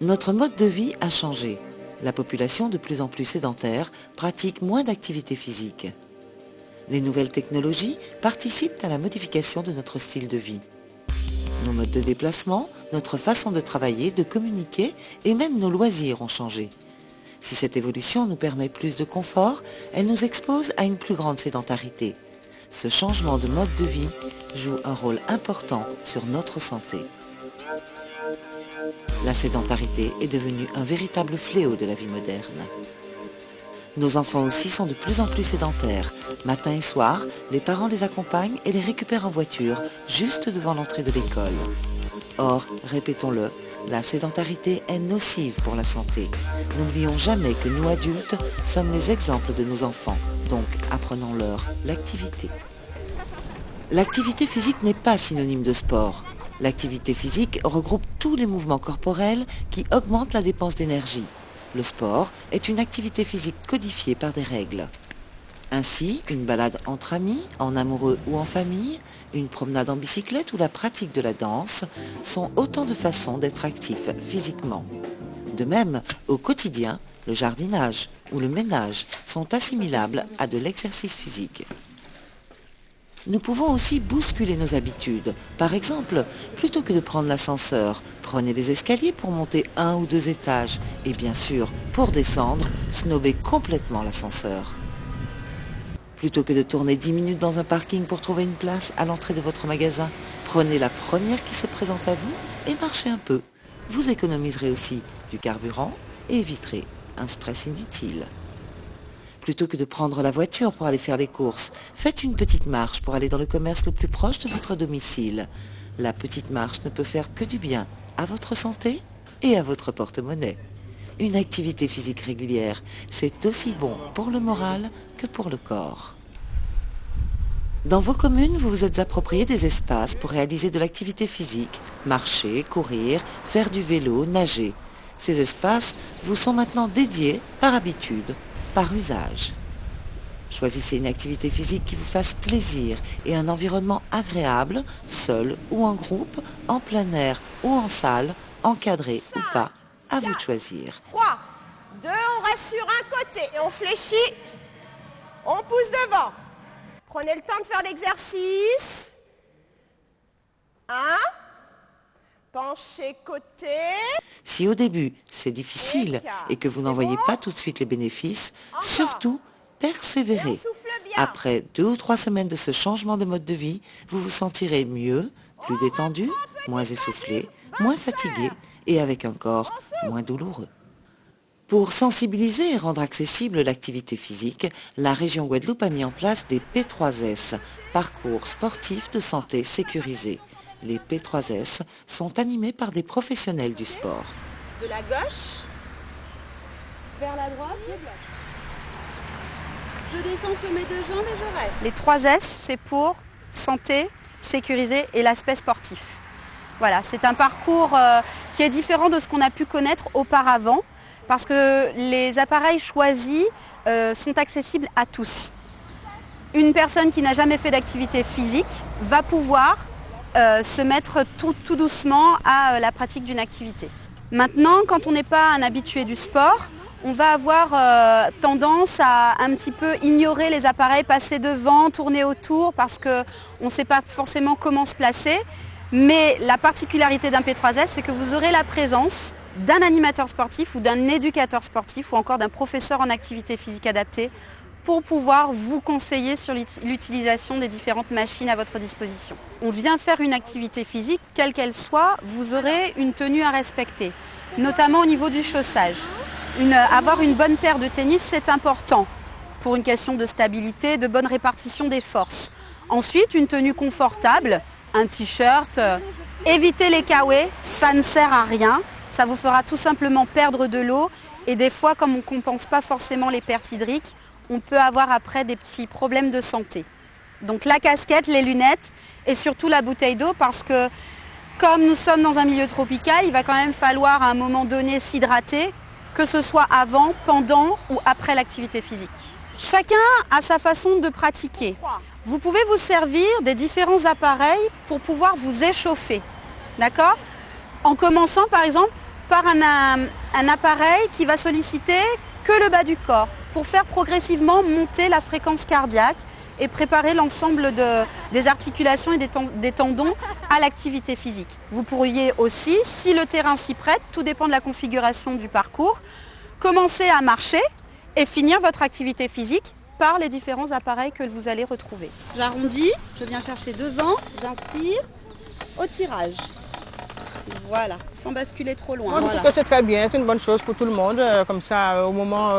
Notre mode de vie a changé. La population, de plus en plus sédentaire, pratique moins d'activité physique. Les nouvelles technologies participent à la modification de notre style de vie. Nos modes de déplacement, notre façon de travailler, de communiquer et même nos loisirs ont changé. Si cette évolution nous permet plus de confort, elle nous expose à une plus grande sédentarité. Ce changement de mode de vie joue un rôle important sur notre santé. La sédentarité est devenue un véritable fléau de la vie moderne. Nos enfants aussi sont de plus en plus sédentaires. Matin et soir, les parents les accompagnent et les récupèrent en voiture, juste devant l'entrée de l'école. Or, répétons-le, la sédentarité est nocive pour la santé. N'oublions jamais que nous adultes sommes les exemples de nos enfants, donc apprenons-leur l'activité. L'activité physique n'est pas synonyme de sport. L'activité physique regroupe tous les mouvements corporels qui augmentent la dépense d'énergie. Le sport est une activité physique codifiée par des règles. Ainsi, une balade entre amis, en amoureux ou en famille, une promenade en bicyclette ou la pratique de la danse sont autant de façons d'être actif physiquement. De même, au quotidien, le jardinage ou le ménage sont assimilables à de l'exercice physique. Nous pouvons aussi bousculer nos habitudes. Par exemple, plutôt que de prendre l'ascenseur, prenez les escaliers pour monter 1 ou 2 étages. Et bien sûr, pour descendre, snobez complètement l'ascenseur. Plutôt que de tourner 10 minutes dans un parking pour trouver une place à l'entrée de votre magasin, prenez la première qui se présente à vous et marchez un peu. Vous économiserez aussi du carburant et éviterez un stress inutile. Plutôt que de prendre la voiture pour aller faire les courses, faites une petite marche pour aller dans le commerce le plus proche de votre domicile. La petite marche ne peut faire que du bien à votre santé et à votre porte-monnaie. Une activité physique régulière, c'est aussi bon pour le moral que pour le corps. Dans vos communes, vous vous êtes approprié des espaces pour réaliser de l'activité physique, marcher, courir, faire du vélo, nager. Ces espaces vous sont maintenant dédiés par habitude, par usage. Choisissez une activité physique qui vous fasse plaisir et un environnement agréable, seul ou en groupe, en plein air ou en salle, encadré ou pas, à vous de choisir. 3, 2, on reste sur un côté et on fléchit, on pousse devant. Prenez le temps de faire l'exercice. 1, penchez côté. Si au début c'est difficile et que vous n'en voyez pas tout de suite les bénéfices, surtout persévérez. Après 2 ou 3 semaines de ce changement de mode de vie, vous vous sentirez mieux, plus détendu, moins essoufflé, moins fatigué et avec un corps moins douloureux. Pour sensibiliser et rendre accessible l'activité physique, la région Guadeloupe a mis en place des P3S, parcours sportifs de santé sécurisés. Les P3S sont animés par des professionnels du sport. De la gauche vers la droite. Je descends sur mes 2 jambes et je reste. Les 3 S, c'est pour santé, sécurisé et l'aspect sportif. Voilà, c'est un parcours qui est différent de ce qu'on a pu connaître auparavant parce que les appareils choisis sont accessibles à tous. Une personne qui n'a jamais fait d'activité physique va pouvoir se mettre tout doucement à la pratique d'une activité. Maintenant, quand on n'est pas un habitué du sport, on va avoir tendance à un petit peu ignorer les appareils, passer devant, tourner autour parce qu'on ne sait pas forcément comment se placer. Mais la particularité d'un P3S, c'est que vous aurez la présence d'un animateur sportif ou d'un éducateur sportif ou encore d'un professeur en activité physique adaptée pour pouvoir vous conseiller sur l'utilisation des différentes machines à votre disposition. On vient faire une activité physique, quelle qu'elle soit, vous aurez une tenue à respecter, notamment au niveau du chaussage. Avoir une bonne paire de tennis, c'est important pour une question de stabilité, de bonne répartition des forces. Ensuite, une tenue confortable, un t-shirt, évitez les kawés, ça ne sert à rien, ça vous fera tout simplement perdre de l'eau et des fois, comme on ne compense pas forcément les pertes hydriques, on peut avoir après des petits problèmes de santé. Donc la casquette, les lunettes et surtout la bouteille d'eau parce que comme nous sommes dans un milieu tropical, il va quand même falloir à un moment donné s'hydrater, que ce soit avant, pendant ou après l'activité physique. Chacun a sa façon de pratiquer. Vous pouvez vous servir des différents appareils pour pouvoir vous échauffer. D'accord ? En commençant par exemple par un appareil qui va solliciter que le bas du corps pour faire progressivement monter la fréquence cardiaque et préparer l'ensemble des articulations et des tendons à l'activité physique. Vous pourriez aussi, si le terrain s'y prête, tout dépend de la configuration du parcours, commencer à marcher et finir votre activité physique par les différents appareils que vous allez retrouver. J'arrondis, je viens chercher devant, j'inspire, au tirage. Voilà, sans basculer trop loin. Voilà. C'est très bien, c'est une bonne chose pour tout le monde. Comme ça, au moment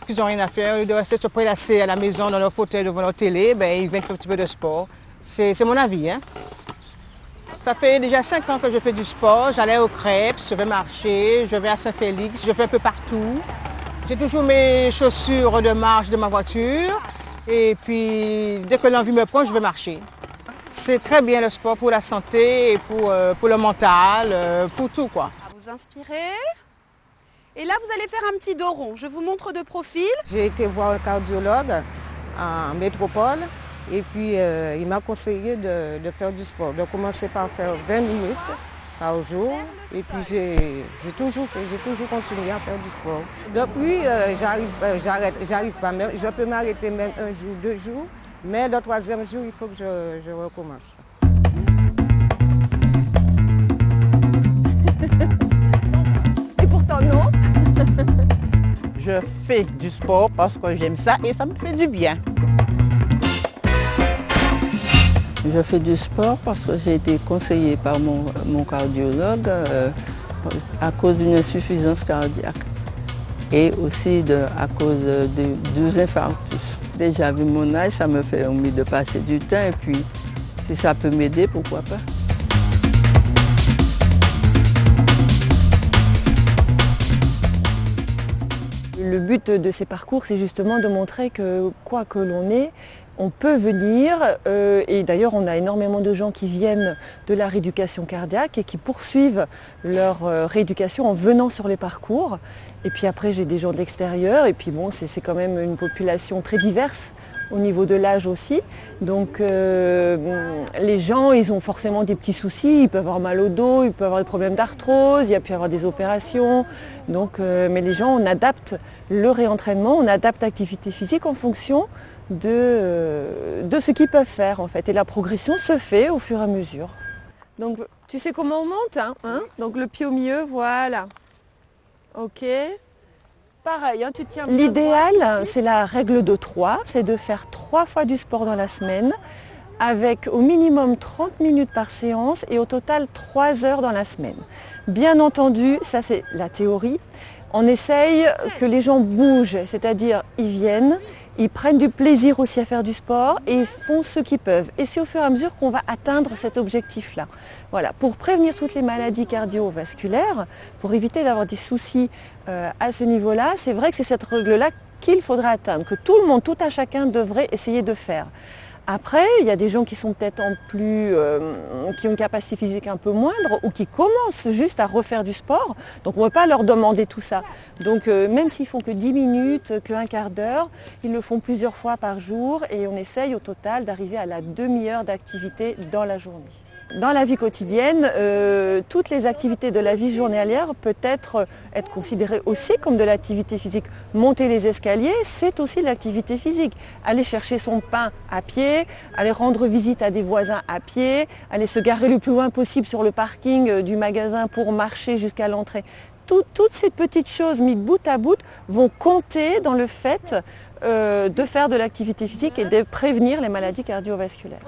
qu'ils n'ont rien à faire, au lieu de rester se prélasser à la maison dans leur fauteuil devant leur télé, ils viennent faire un petit peu de sport. C'est mon avis. Hein. Ça fait déjà 5 ans que je fais du sport. J'allais aux crêpes, je vais marcher, je vais à Saint-Félix, je vais un peu partout. J'ai toujours mes chaussures de marche de ma voiture. Et puis, dès que l'envie me prend, je vais marcher. C'est très bien le sport pour la santé, et pour le mental, pour tout quoi. Vous inspirez. Et là, vous allez faire un petit dos rond. Je vous montre de profil. J'ai été voir un cardiologue en métropole et puis il m'a conseillé de faire du sport, de commencer par faire 20 minutes par jour. Et puis j'ai toujours continué à faire du sport. Depuis, j'arrive pas. Je peux m'arrêter même 1 jour, 2 jours, mais le 3e jour, il faut que je recommence. Et pourtant non. Je fais du sport parce que j'aime ça et ça me fait du bien. Je fais du sport parce que j'ai été conseillée par mon cardiologue à cause d'une insuffisance cardiaque et aussi à cause de 2 infarctus. Déjà vu mon âge, ça me fait envie de passer du temps et puis si ça peut m'aider, pourquoi pas. Le but de ces parcours, c'est justement de montrer que quoi que l'on ait, on peut venir, et d'ailleurs on a énormément de gens qui viennent de la rééducation cardiaque et qui poursuivent leur rééducation en venant sur les parcours. Et puis après j'ai des gens de l'extérieur, et puis bon, c'est quand même une population très diverse au niveau de l'âge aussi. Donc les gens, ils ont forcément des petits soucis, ils peuvent avoir mal au dos, ils peuvent avoir des problèmes d'arthrose, il y a pu avoir des opérations. Donc, mais les gens, on adapte le réentraînement, on adapte l'activité physique en fonction de ce qu'ils peuvent faire en fait. Et la progression se fait au fur et à mesure. Donc tu sais comment on monte, hein, donc le pied au milieu, voilà. Ok. Pareil, hein, tu tiens. L'idéal, c'est la règle de 3, c'est de faire 3 fois du sport dans la semaine, avec au minimum 30 minutes par séance et au total 3 heures dans la semaine. Bien entendu, ça c'est la théorie. On essaye que les gens bougent, c'est-à-dire ils viennent, ils prennent du plaisir aussi à faire du sport et ils font ce qu'ils peuvent. Et c'est au fur et à mesure qu'on va atteindre cet objectif-là. Voilà, pour prévenir toutes les maladies cardiovasculaires, pour éviter d'avoir des soucis à ce niveau-là, c'est vrai que c'est cette règle-là qu'il faudra atteindre, que tout le monde, tout un chacun devrait essayer de faire. Après, il y a des gens qui sont peut-être qui ont une capacité physique un peu moindre ou qui commencent juste à refaire du sport. Donc on ne peut pas leur demander tout ça. Donc même s'ils font que 10 minutes, qu'un quart d'heure, ils le font plusieurs fois par jour et on essaye au total d'arriver à la demi-heure d'activité dans la journée. Dans la vie quotidienne, toutes les activités de la vie journalière peuvent être considérées aussi comme de l'activité physique. Monter les escaliers, c'est aussi de l'activité physique. Aller chercher son pain à pied, aller rendre visite à des voisins à pied, aller se garer le plus loin possible sur le parking du magasin pour marcher jusqu'à l'entrée. Toutes ces petites choses mises bout à bout vont compter dans le fait de faire de l'activité physique et de prévenir les maladies cardiovasculaires.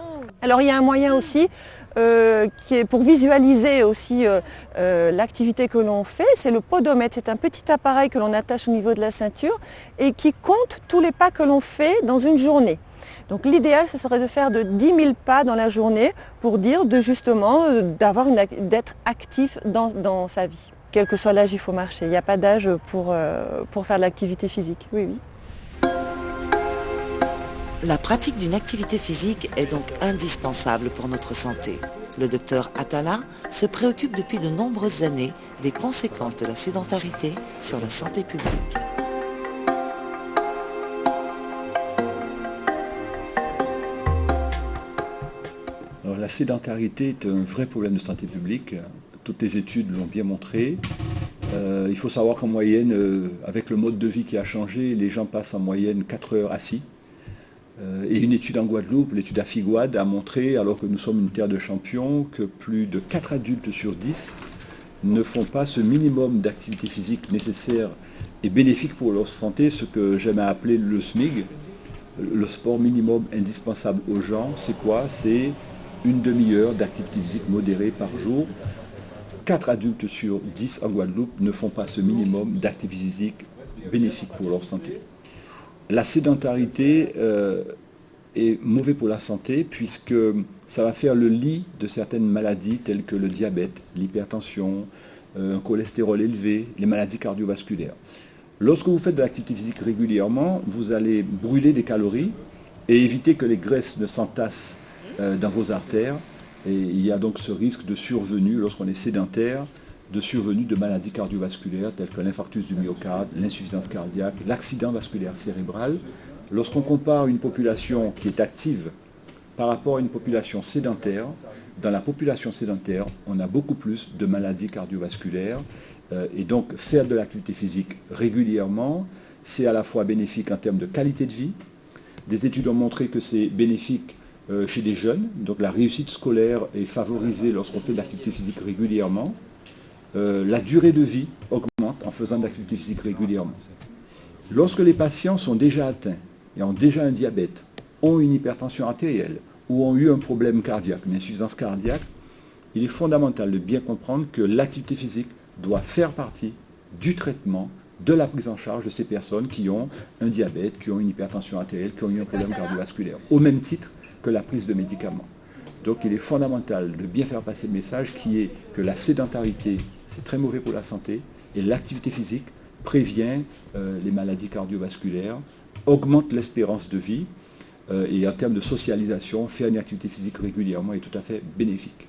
Alors il y a un moyen aussi qui est pour visualiser aussi l'activité que l'on fait, c'est le podomètre. C'est un petit appareil que l'on attache au niveau de la ceinture et qui compte tous les pas que l'on fait dans une journée. Donc l'idéal, ce serait de faire de 10 000 pas dans la journée pour dire d'être actif dans sa vie. Quel que soit l'âge, il faut marcher. Il n'y a pas d'âge pour faire de l'activité physique. Oui, oui. La pratique d'une activité physique est donc indispensable pour notre santé. Le docteur Atala se préoccupe depuis de nombreuses années des conséquences de la sédentarité sur la santé publique. Alors, la sédentarité est un vrai problème de santé publique. Toutes les études l'ont bien montré. Il faut savoir qu'en moyenne, avec le mode de vie qui a changé, les gens passent en moyenne 4 heures assis. Et une étude en Guadeloupe, l'étude Afiguad, a montré, alors que nous sommes une terre de champions, que plus de 4 adultes sur 10 ne font pas ce minimum d'activité physique nécessaire et bénéfique pour leur santé, ce que j'aime à appeler le SMIG, le sport minimum indispensable aux gens. C'est quoi? C'est une demi-heure d'activité physique modérée par jour. 4 adultes sur 10 en Guadeloupe ne font pas ce minimum d'activité physique bénéfique pour leur santé. La sédentarité est mauvaise pour la santé puisque ça va faire le lit de certaines maladies telles que le diabète, l'hypertension, un cholestérol élevé, les maladies cardiovasculaires. Lorsque vous faites de l'activité physique régulièrement, vous allez brûler des calories et éviter que les graisses ne s'entassent dans vos artères. Et il y a donc ce risque de survenue, lorsqu'on est sédentaire, de survenue de maladies cardiovasculaires telles que l'infarctus du myocarde, l'insuffisance cardiaque, l'accident vasculaire cérébral. Lorsqu'on compare une population qui est active par rapport à une population sédentaire, dans la population sédentaire, on a beaucoup plus de maladies cardiovasculaires. Et donc faire de l'activité physique régulièrement, c'est à la fois bénéfique en termes de qualité de vie. Des études ont montré que c'est bénéfique chez des jeunes, donc la réussite scolaire est favorisée lorsqu'on fait de l'activité physique régulièrement. La durée de vie augmente en faisant de l'activité physique régulièrement. Lorsque les patients sont déjà atteints et ont déjà un diabète, ont une hypertension artérielle ou ont eu un problème cardiaque, une insuffisance cardiaque, il est fondamental de bien comprendre que l'activité physique doit faire partie du traitement, de la prise en charge de ces personnes qui ont un diabète, qui ont une hypertension artérielle, qui ont eu un problème cardiovasculaire, au même titre que la prise de médicaments. Donc il est fondamental de bien faire passer le message qui est que la sédentarité, c'est très mauvais pour la santé, et l'activité physique prévient les maladies cardiovasculaires, augmente l'espérance de vie, et en termes de socialisation, faire une activité physique régulièrement est tout à fait bénéfique.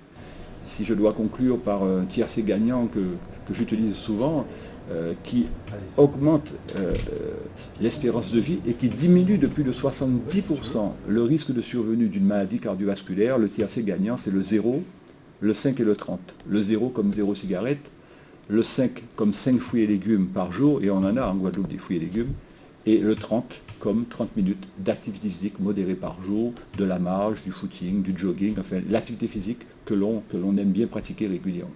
Si je dois conclure par un tiercé gagnant que j'utilise souvent, qui augmente l'espérance de vie et qui diminue de plus de 70% le risque de survenue d'une maladie cardiovasculaire, le tiercé gagnant, c'est le 0, le 5 et le 30. Le 0 comme 0 cigarette, le 5 comme 5 fruits et légumes par jour, et on en a en Guadeloupe des fruits et légumes, et le 30 comme 30 minutes d'activité physique modérée par jour, de la marche, du footing, du jogging, enfin l'activité physique que l'on aime bien pratiquer régulièrement.